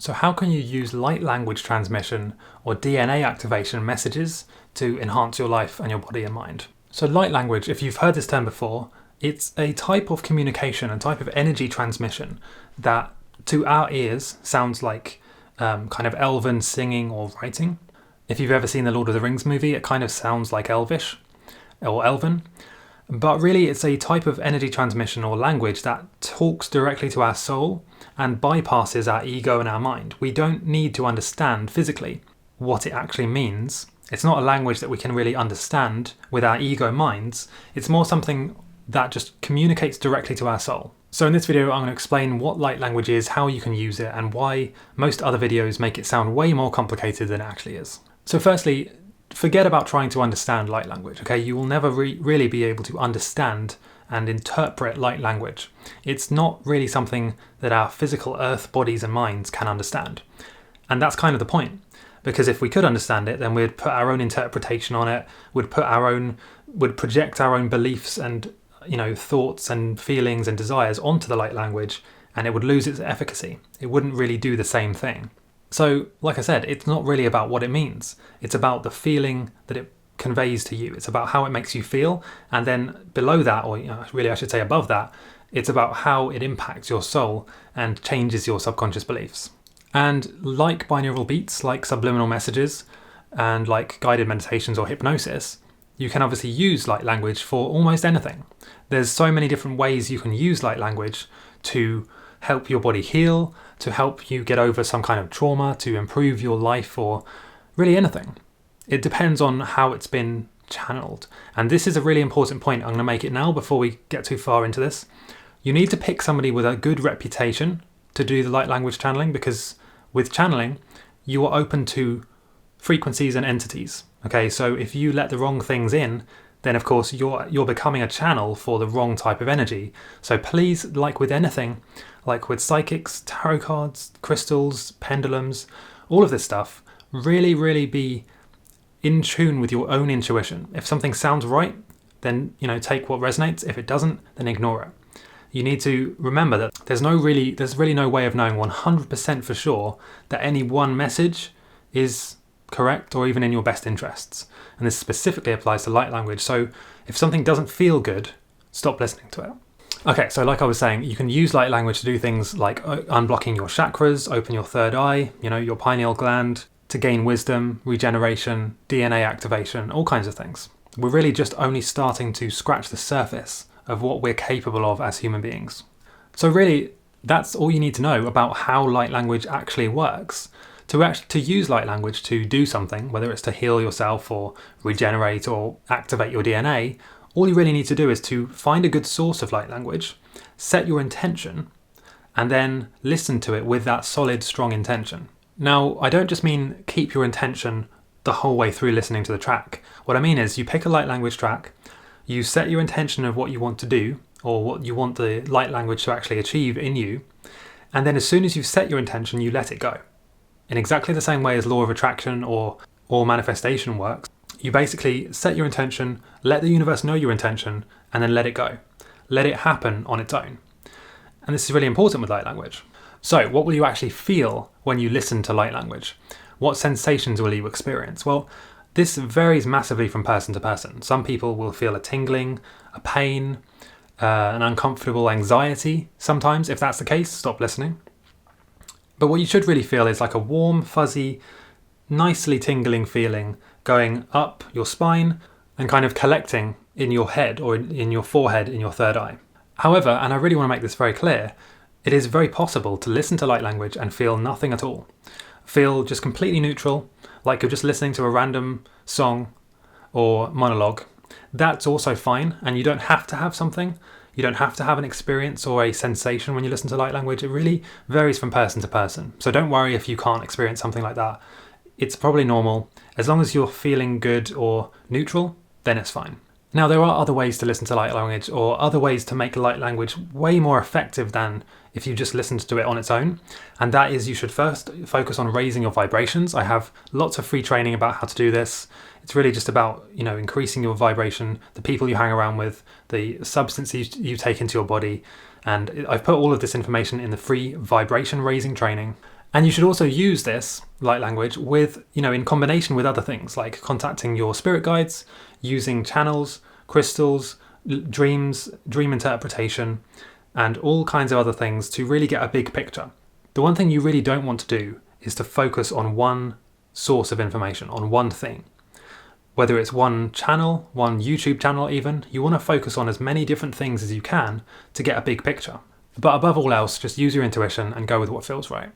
So how can you use light language transmission or DNA activation messages to enhance your life and your body and mind? So light language, if you've heard this term before, it's a type of communication, a type of energy transmission that to our ears sounds like kind of elven singing or writing. If you've ever seen the Lord of the Rings movie, it kind of sounds like Elvish or Elven. But really it's a type of energy transmission or language that talks directly to our soul and bypasses our ego and our mind. We don't need to understand physically what it actually means. It's not a language that we can really understand with our ego minds. It's more something that just communicates directly to our soul. So in this video, I'm going to explain what light language is, how you can use it, and why most other videos make it sound way more complicated than it actually is. So firstly, forget about trying to understand light language, okay? You will never really be able to understand and interpret light language. It's not really something that our physical earth bodies and minds can understand. And that's kind of the point, because if we could understand it, then we'd put our own interpretation on it, would project our own beliefs and thoughts and feelings and desires onto the light language, and it would lose its efficacy. It wouldn't really do the same thing. So, like I said, it's not really about what it means. It's about the feeling that it conveys to you. It's about how it makes you feel. And then below that, or really I should say above that, it's about how it impacts your soul and changes your subconscious beliefs. And like binaural beats, like subliminal messages, and like guided meditations or hypnosis, you can obviously use light language for almost anything. There's so many different ways you can use light language to help your body heal, to help you get over some kind of trauma, to improve your life, or really anything. It depends on how it's been channeled. And this is a really important point. I'm going to make it now before we get too far into this. You need to pick somebody with a good reputation to do the light language channeling, because with channeling, you are open to frequencies and entities. Okay, so if you let the wrong things in, then of course you're becoming a channel for the wrong type of energy. So please, like with anything, like with psychics, tarot cards, crystals, pendulums, all of this stuff, really be in tune with your own intuition. If something sounds right, then take what resonates. If it doesn't, then ignore it. You need to remember that there's really no way of knowing 100% for sure that any one message is correct or even in your best interests. And this specifically applies to light language. So if something doesn't feel good, stop listening to it. Okay, so like I was saying, you can use light language to do things like unblocking your chakras, open your third eye, your pineal gland, to gain wisdom, regeneration, DNA activation, all kinds of things. We're really just only starting to scratch the surface of what we're capable of as human beings. So really, that's all you need to know about how light language actually works. To use light language to do something, whether it's to heal yourself or regenerate or activate your DNA, all you really need to do is to find a good source of light language, set your intention, and then listen to it with that solid, strong intention. Now, I don't just mean keep your intention the whole way through listening to the track. What I mean is you pick a light language track, you set your intention of what you want to do, or what you want the light language to actually achieve in you, and then as soon as you've set your intention, you let it go. In exactly the same way as law of attraction or manifestation works, you basically set your intention, let the universe know your intention, and then let it go. Let it happen on its own. And this is really important with light language. So what will you actually feel when you listen to light language? What sensations will you experience? Well, this varies massively from person to person. Some people will feel a tingling, a pain, an uncomfortable anxiety. Sometimes, if that's the case, stop listening. But what you should really feel is like a warm, fuzzy, nicely tingling feeling going up your spine and kind of collecting in your head or in your forehead, in your third eye. However, and I really want to make this very clear, it is very possible to listen to light language and feel nothing at all. Feel just completely neutral, like you're just listening to a random song or monologue. That's also fine, and you don't have to have something. You don't have to have an experience or a sensation when you listen to light language. It really varies from person to person. So don't worry if you can't experience something like that. It's probably normal. As long as you're feeling good or neutral, then it's fine. Now, there are other ways to listen to light language, or other ways to make light language way more effective than if you just listened to it on its own. And that is, you should first focus on raising your vibrations. I have lots of free training about how to do this. It's really just about, increasing your vibration, the people you hang around with, the substances you take into your body. And I've put all of this information in the free vibration raising training. And you should also use this light language with, in combination with other things like contacting your spirit guides, using channels, crystals, dreams, dream interpretation, and all kinds of other things to really get a big picture. The one thing you really don't want to do is to focus on one source of information, on one thing. Whether it's one channel, one YouTube channel even, you want to focus on as many different things as you can to get a big picture. But above all else, just use your intuition and go with what feels right.